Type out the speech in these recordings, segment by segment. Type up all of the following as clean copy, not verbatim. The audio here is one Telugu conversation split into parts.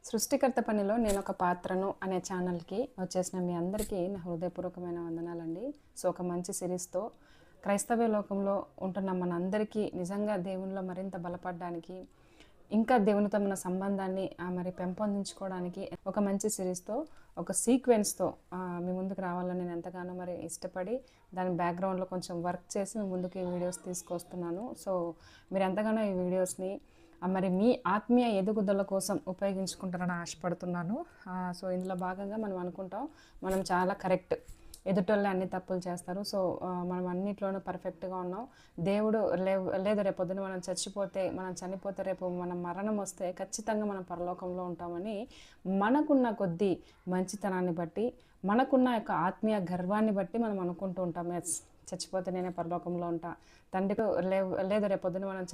సృష్టికర్త పనిలో నేను ఒక పాత్రను అనే ఛానల్కి వచ్చేసిన మీ అందరికీ నా హృదయపూర్వకమైన వందనాలండి. సో ఒక మంచి సిరీస్తో క్రైస్తవ లోకంలో ఉంటున్న మనందరికీ నిజంగా దేవునిలో మరింత బలపడడానికి, ఇంకా దేవునితో మన సంబంధాన్ని మరి పెంపొందించుకోవడానికి ఒక మంచి సిరీస్తో ఒక సీక్వెన్స్తో మీ ముందుకు రావాలని నేను ఎంతగానో మరి ఇష్టపడి దాని బ్యాక్గ్రౌండ్లో కొంచెం వర్క్ చేసి మీ ముందుకు ఈ వీడియోస్ తీసుకొస్తున్నాను. సో మీరు ఎంతగానో ఈ వీడియోస్ని మరి మీ ఆత్మీయ ఎదుగుదల కోసం ఉపయోగించుకుంటారని ఆశపడుతున్నాను. సో ఇందులో భాగంగా మనం అనుకుంటాం మనం చాలా కరెక్ట్, ఎదుటోళ్ళే అన్ని తప్పులు చేస్తారు, సో మనం అన్నిట్లోనూ పర్ఫెక్ట్గా ఉన్నాం, దేవుడు లేదు రేపు పొద్దున మనం చనిపోతే రేపు మన మరణం వస్తే ఖచ్చితంగా మనం పరలోకంలో ఉంటామని మనకున్న కొద్దీ మంచితనాన్ని బట్టి, మనకున్న యొక్క ఆత్మీయ గర్వాన్ని బట్టి మనం అనుకుంటూ ఉంటాం. చచ్చిపోతే నేనే పరలోకంలో ఉంటా, తండ్రికి లేదు రేపు పొద్దున మనం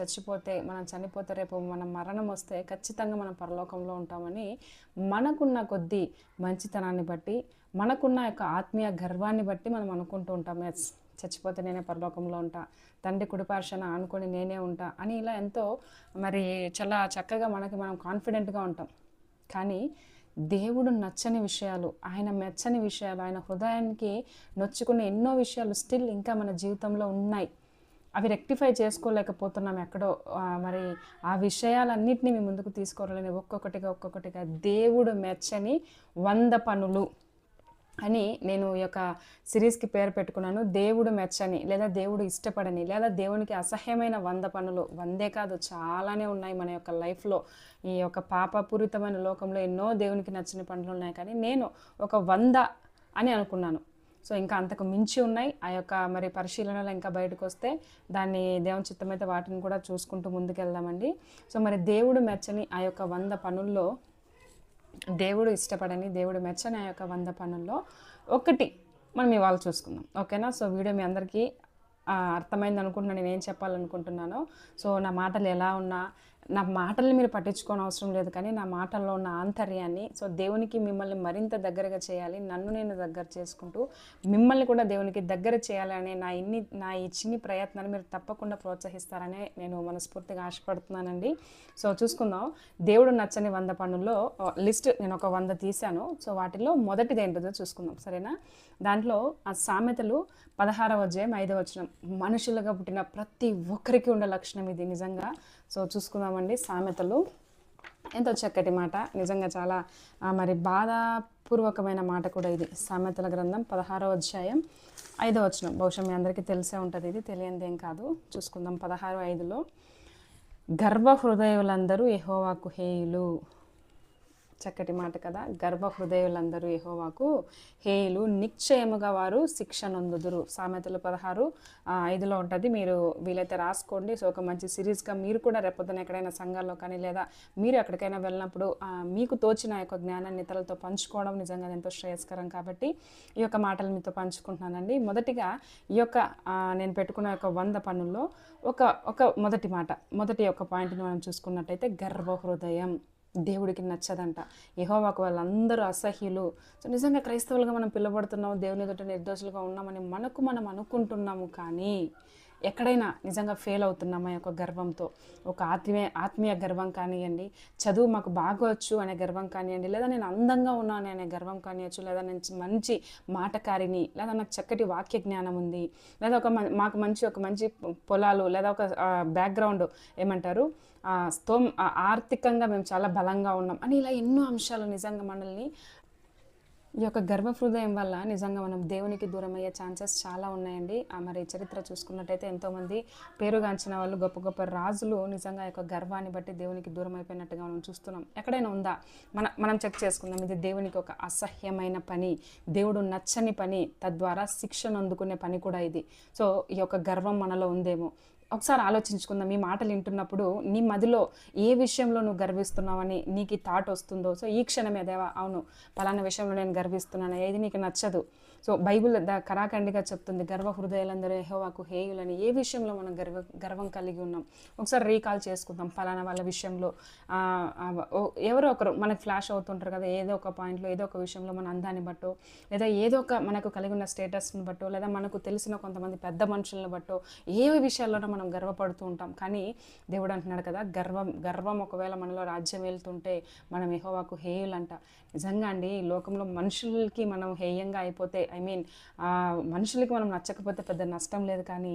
చనిపోతే రేపు మన మరణం వస్తే ఖచ్చితంగా మనం పరలోకంలో ఉంటామని మనకున్న కొద్దీ మంచితనాన్ని బట్టి, మనకున్న యొక్క ఆత్మీయ గర్వాన్ని బట్టి మనం అనుకుంటూ ఉంటాం. చచ్చిపోతే నేనే పరలోకంలో ఉంటా, తండ్రి కుడిపార్శ్వన అనుకొని నేనే ఉంటా అని ఇలా ఎంతో మరి చాలా చక్కగా మనం కాన్ఫిడెంట్గా ఉంటాం. కానీ దేవుడు నచ్చని విషయాలు, ఆయన మెచ్చని విషయాలు, ఆయన హృదయానికి నొచ్చుకున్న ఎన్నో విషయాలు స్టిల్ ఇంకా మన జీవితంలో ఉన్నాయి. అవి రెక్టిఫై చేసుకోలేకపోతున్నాం ఎక్కడో. మరి ఆ విషయాలన్నింటినీ మీ ముందుకు తీసుకోవాలని ఒక్కొక్కటిగా దేవుడు మెచ్చని 100 పనులు అని నేను ఈ యొక్క సిరీస్కి పేరు పెట్టుకున్నాను. దేవుడు మెచ్చని, లేదా దేవుడు ఇష్టపడని, లేదా దేవునికి అసహ్యమైన 100 పనులు. 100 కాదు, చాలానే ఉన్నాయి మన యొక్క లైఫ్లో. ఈ యొక్క పాపపూరితమైన లోకంలో ఎన్నో దేవునికి నచ్చని పనులు ఉన్నాయి, కానీ నేను ఒక 100 అని అనుకున్నాను. సో ఇంకా అంతకు మించి ఉన్నాయి. ఆ యొక్క మరి పరిశీలనలో ఇంకా బయటకు వస్తే దాన్ని దేవుని చిత్తమైతే వాటిని కూడా చూసుకుంటూ ముందుకెళ్దామండి. సో మరి దేవుడు మెచ్చని ఆ యొక్క 100 పనుల్లో, దేవుడు ఇష్టపడని, దేవుడు మెచ్చని ఆ యొక్క 100 పనుల్లో ఒకటి మనం ఇవాళ చూసుకుందాం, ఓకేనా? సో వీడియో మీ అందరికీ అర్థమైంది అనుకుంటున్నాను నేను ఏం చెప్పాలనుకుంటున్నానో. సో నా మాటలు ఎలా ఉన్నా, నా మాటల్ని మీరు పట్టించుకోని అవసరం లేదు, కానీ నా మాటల్లో ఉన్న ఆంతర్యాన్ని, సో దేవునికి మిమ్మల్ని మరింత దగ్గరగా చేయాలి, నన్ను నేను దగ్గర చేసుకుంటూ మిమ్మల్ని కూడా దేవునికి దగ్గర చేయాలనే నా ఈ చిన్ని ప్రయత్నాన్ని మీరు తప్పకుండా ప్రోత్సహిస్తారనే నేను మనస్ఫూర్తిగా ఆశపడుతున్నానండి. సో చూసుకుందాం. దేవుడు నచ్చని 100 పనుల్లో లిస్ట్ నేను ఒక 100 తీశాను. సో వాటిల్లో మొదటిది ఏంటో చూసుకుందాం, సరేనా? దాంట్లో ఆ సామెతలు 16వ అధ్యాయం 5వ వచనం. మనుషులుగా పుట్టిన ప్రతి ఒక్కరికి ఉండే లక్షణం ఇది నిజంగా. సో చూసుకుందామండి. సామెతలు ఎంతో చక్కటి మాట, నిజంగా చాలా మరి బాధాపూర్వకమైన మాట కూడా ఇది. సామెతల గ్రంథం 16వ అధ్యాయం 5వ వచనం. బహుశా మీ అందరికీ తెలిసే ఉంటుంది, ఇది తెలియంది ఏం కాదు. చూసుకుందాం. 16:5లో గర్వ హృదయులందరూ యెహోవాకు హేయులు. చక్కటి మాట కదా. గర్భ హృదయులందరూ యెహోవాకు హేయులు, నిశ్చయముగా వారు శిక్ష నొందుదురు. సామెతలు 16:5లో ఉంటుంది, మీరు వీలైతే రాసుకోండి. సో ఒక మంచి సిరీస్గా మీరు కూడా రేపొద్దున ఎక్కడైనా సంఘాల్లో కానీ, లేదా మీరు ఎక్కడికైనా వెళ్ళినప్పుడు మీకు తోచిన యొక్క జ్ఞానాన్ని ఇతరులతో పంచుకోవడం నిజంగా ఎంతో శ్రేయస్కరం. కాబట్టి ఈ యొక్క మాటలు మీతో పంచుకుంటున్నానండి. మొదటిగా ఈ యొక్క నేను పెట్టుకున్న యొక్క 100 పనుల్లో ఒక మొదటి యొక్క పాయింట్ని మనం చూసుకున్నట్టయితే గర్భ హృదయం దేవుడికి నచ్చదంట. యెహోవాకు వాళ్ళందరూ అసహ్యులు. సో నిజంగా క్రైస్తవులుగా మనం పిలువబడుతున్నాము, దేవుని ఎదుట నిర్దోషులుగా ఉన్నామని మనం అనుకుంటున్నాము, కానీ ఎక్కడైనా నిజంగా ఫెయిల్ అవుతున్నాము ఆ యొక్క గర్వంతో. ఒక ఆత్మీయ గర్వం కానివ్వండి, చదువు మాకు బాగా వచ్చు అనే గర్వం కానివ్వండి, లేదా నేను అందంగా ఉన్నాను అనే గర్వం కానివ్వచ్చు, లేదా నేను మంచి మాటకారిని, లేదా నాకు చక్కటి వాక్య జ్ఞానం ఉంది, లేదా మాకు ఒక మంచి పొలాలు, లేదా ఒక బ్యాక్గ్రౌండ్ ఏమంటారు ఆర్థికంగా మేము చాలా బలంగా ఉన్నాం అని, ఇలా ఎన్నో అంశాలు నిజంగా మనల్ని ఈ యొక్క గర్వ హృదయం వల్ల నిజంగా మనం దేవునికి దూరం అయ్యే ఛాన్సెస్ చాలా ఉన్నాయండి. మరి చరిత్ర చూసుకున్నట్టయితే ఎంతోమంది పేరుగాంచిన వాళ్ళు, గొప్ప గొప్ప రాజులు నిజంగా యొక్క గర్వాన్ని బట్టి దేవునికి దూరం అయిపోయినట్టుగా మనం చూస్తున్నాం. ఎక్కడైనా ఉందా? మనం చెక్ చేసుకుందాం. ఇది దేవునికి ఒక అసహ్యమైన పని, దేవుడు నచ్చని పని, తద్వారా శిక్షను అందుకునే పని కూడా ఇది. సో ఈ యొక్క గర్వం మనలో ఉందేమో ఒకసారి ఆలోచించుకుందాం. ఈ మాటలు వింటున్నప్పుడు నీ మదిలో ఏ విషయంలో నువ్వు గర్విస్తున్నావని నీకు థాట్ వస్తుందో, సో ఈ క్షణమే దేవా అవును పలానా విషయంలో నేను గర్విస్తున్నాను, ఏది నీకు నచ్చదు. సో బైబిల్ కరాఖండిగా చెప్తుంది, గర్వ హృదయాలందరూ యెహోవాకు హేయులని. ఏ విషయంలో మనం గర్వం కలిగి ఉన్నాం ఒకసారి రీకాల్ చేసుకుందాం. పలానా వాళ్ళ విషయంలో ఎవరో ఒకరు మనకు ఫ్లాష్ అవుతుంటారు కదా, ఏదో ఒక పాయింట్లో, ఏదో ఒక విషయంలో మన అందాన్ని బట్టో, లేదా ఏదో ఒక మనకు కలిగి ఉన్న స్టేటస్ని బట్టో, లేదా మనకు తెలిసిన కొంతమంది పెద్ద మనుషులను బట్టో, ఏ విషయాల్లోనో మనం మనం గర్వపడుతూ ఉంటాం. కానీ దేవుడు అంటున్నాడు కదా, గర్వం ఒకవేళ మనలో రాజ్యం వెళ్తుంటే మనం యెహోవాకు హేయులంట. నిజంగా అండి, ఈ లోకంలో మనుషులకి మనం హేయంగా అయిపోతే, ఐ మీన్ మనుషులకి మనం నచ్చకపోతే పెద్ద నష్టం లేదు. కానీ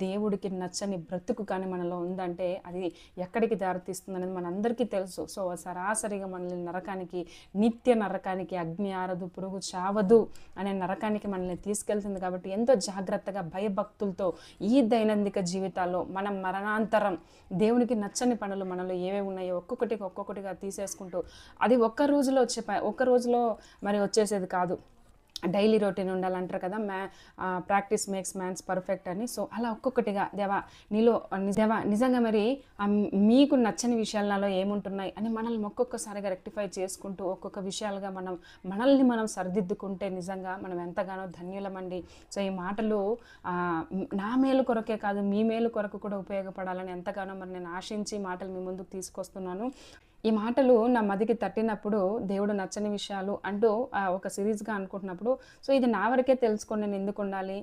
దేవుడికి నచ్చని బ్రతుకు కానీ మనలో ఉందంటే అది ఎక్కడికి దారితీస్తుంది అనేది మనందరికీ తెలుసు. సో సరాసరిగా మనల్ని నరకానికి, నిత్య నరకానికి, అగ్ని ఆరదు, పురుగు చావదు అనే నరకానికి మనల్ని తీసుకెళ్తుంది. కాబట్టి ఎంతో జాగ్రత్తగా, భయభక్తులతో ఈ దైనందిక జీవితాల్లో మనం మరణాంతరం దేవునికి నచ్చని పనులు మనలో ఏవేవి ఉన్నాయో ఒక్కొక్కటిగా తీసేసుకుంటూ, అది ఒక్క రోజులో మరి వచ్చేసేది కాదు. డైలీ రొటీన్ ఉండాలంటారు కదా, ప్రాక్టీస్ మేక్స్ మ్యాన్స్ పర్ఫెక్ట్ అని. సో అలా ఒక్కొక్కటిగా దేవా నిజంగా మరి మీకు నచ్చని విషయాలు నాలో ఏముంటున్నాయి అని మనల్ని ఒక్కొక్కసారిగా రెక్టిఫై చేసుకుంటూ ఒక్కొక్క విషయాలుగా మనల్ని మనం సరిదిద్దుకుంటే నిజంగా మనం ఎంతగానో ధన్యులమండి. సో ఈ మాటలు నా మేలు కొరకే కాదు, మీ మేలు కొరకు కూడా ఉపయోగపడాలని ఎంతగానో మరి నేను ఆశించి మాటలు మీ ముందుకు తీసుకొస్తున్నాను. ఈ మాటలు నా మదికి తట్టినప్పుడు, దేవుడు నచ్చని విషయాలు అంటూ ఒక సిరీస్గా అనుకుంటున్నప్పుడు, సో ఇది నా వరకే తెలుసుకొని నేను ఎందుకు ఉండాలి,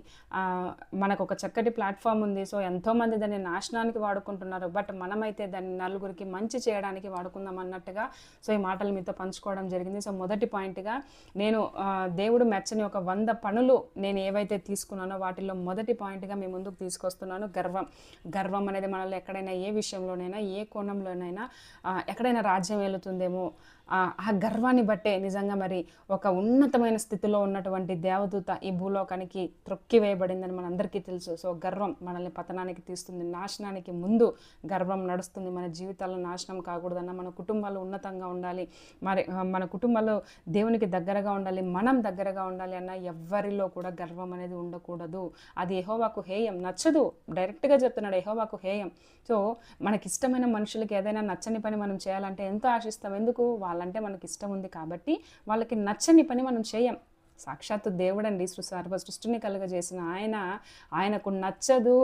మనకు ఒక చక్కటి ప్లాట్ఫామ్ ఉంది. సో ఎంతోమంది దాన్ని నాశనానికి వాడుకుంటున్నారు, బట్ మనమైతే దాన్ని నలుగురికి మంచి చేయడానికి వాడుకుందాం అన్నట్టుగా సో ఈ మాటలు మీతో పంచుకోవడం జరిగింది. సో మొదటి పాయింట్గా నేను దేవుడు మెచ్చని ఒక 100 పనులు నేను ఏవైతే తీసుకున్నానో వాటిల్లో మొదటి పాయింట్గా మీ ముందుకు తీసుకొస్తున్నాను. గర్వం అనేది మనల్ని ఎక్కడైనా, ఏ విషయంలోనైనా, ఏ కోణంలోనైనా ఎక్కడైనా రాజ్యం వెళుతుందేమో, ఆ గర్వాన్ని బట్టే నిజంగా మరి ఒక ఉన్నతమైన స్థితిలో ఉన్నటువంటి దేవదూత ఈ భూలోకానికి త్రొక్కివేయబడిందని మనందరికీ తెలుసు. సో గర్వం మనల్ని పతనానికి తీస్తుంది, నాశనానికి ముందు గర్వం నడుస్తుంది. మన జీవితాల్లో నాశనం కాకూడదన్న, మన కుటుంబాలు ఉన్నతంగా ఉండాలి, మరి మన కుటుంబాలు దేవునికి దగ్గరగా ఉండాలి, మనం దగ్గరగా ఉండాలి అన్న ఎవ్వరిలో కూడా గర్వం అనేది ఉండకూడదు. అది యెహోవాకు హేయం, నచ్చదు. డైరెక్ట్గా చెప్తున్నాడు, యెహోవాకు హేయం. సో మనకిష్టమైన మనుషులకి ఏదైనా నచ్చని పని మనం చేయాలంటే ఎంతో ఆశిస్తాం. ఎందుకు? వాళ్ళంటే మనకి ఇష్టం ఉంది కాబట్టి వాళ్ళకి నచ్చని పని మనం చేయం. సాక్షాత్తు దేవుడండి, సృష్టిని కలుగజేసిన ఆయనకు నచ్చదు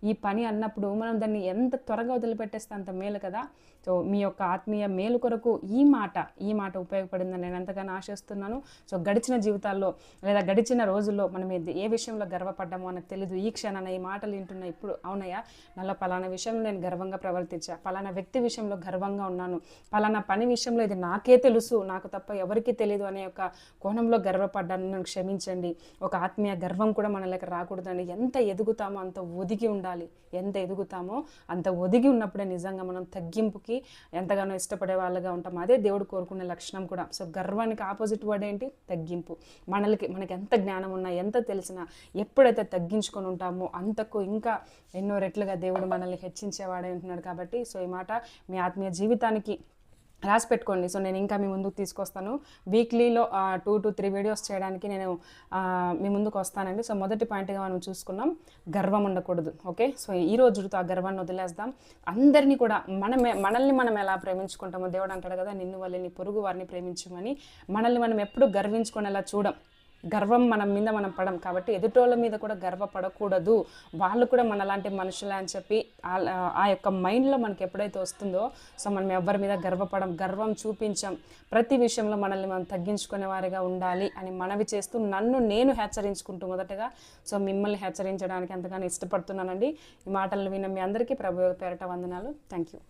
ఈ పని అన్నప్పుడు మనం దాన్ని ఎంత త్వరగా వదిలిపెట్టేస్తే అంత మేలు కదా. సో మీ యొక్క ఆత్మీయ మేలు కొరకు ఈ మాట ఉపయోగపడిందని నేను ఎంతగానో ఆశిస్తున్నాను. సో గడిచిన జీవితాల్లో లేదా గడిచిన రోజుల్లో మనం ఏ విషయంలో గర్వపడ్డామో మనకు తెలీదు. ఈ క్షణాన ఈ మాటలు వింటున్నా ఇప్పుడు, అవునయ్యా నాలో పలానా విషయంలో నేను గర్వంగా ప్రవర్తించా, పలానా వ్యక్తి విషయంలో గర్వంగా ఉన్నాను, పలానా పని విషయంలో ఇది నాకే తెలుసు, నాకు తప్ప ఎవరికీ తెలియదు అనే ఒక కోణంలో గర్వపడ్డాను, నన్ను క్షమించండి. ఒక ఆత్మీయ గర్వం కూడా మనలోకి రాకూడదండి. ఎంత ఎదుగుతామో అంత ఒదిగి ఉండాలి. ఎంత ఎదుగుతామో అంత ఒదిగి ఉన్నప్పుడే నిజంగా మనం తగ్గింపుకి ఎంతగానో ఇష్టపడే వాళ్ళగా ఉంటాం. అదే దేవుడు కోరుకునే లక్షణం కూడా. సో గర్వానికి ఆపోజిట్ వర్డ్ ఏంటి? తగ్గింపు. మనకి ఎంత జ్ఞానం ఉన్నా, ఎంత తెలిసినా, ఎప్పుడైతే తగ్గించుకొని ఉంటామో అంతకు ఇంకా ఎన్నో రెట్లుగా దేవుడు మనల్ని హెచ్చించేవాడే ఉంటున్నాడు. కాబట్టి సో ఈ మాట మీ ఆత్మీయ జీవితానికి రాసి పెట్టుకోండి. సో నేను ఇంకా మీ ముందుకు తీసుకొస్తాను. వీక్లీలో 2 to 3 వీడియోస్ చేయడానికి నేను మీ ముందుకు వస్తానండి. సో మొదటి పాయింట్గా మనం చూసుకున్నాం, గర్వం ఉండకూడదు. ఓకే, సో ఈ రోజుతో ఆ గర్వాన్ని వదిలేద్దాం. అందరినీ కూడా మనల్ని మనం ఎలా ప్రేమించుకుంటామో, దేవుడు అంటాడు కదా, నిన్ను వల్లే నీ పొరుగు వారిని ప్రేమించమని. మనల్ని మనం ఎప్పుడు గర్వించుకునేలా చూడం. గర్వం మనం మీద మనం పడం కాబట్టి ఎదుటోళ్ళ మీద కూడా గర్వపడకూడదు. వాళ్ళు కూడా మనలాంటి మనుషులే అని చెప్పి ఆ యొక్క మైండ్లో మనకి ఎప్పుడైతే వస్తుందో, సో మనం ఎవరి మీద గర్వం చూపించాం. ప్రతి విషయంలో మనల్ని మనం తగ్గించుకునే వారిగా ఉండాలి అని మనవి చేస్తూ నన్ను నేను హెచ్చరించుకుంటూ మొదటగా సో మిమ్మల్ని హెచ్చరించడానికి ఎంతగానో ఇష్టపడుతున్నానండి. ఈ మాటలను విన్న మీ అందరికీ ప్రభువు పేరట వందనాలు. Thank you.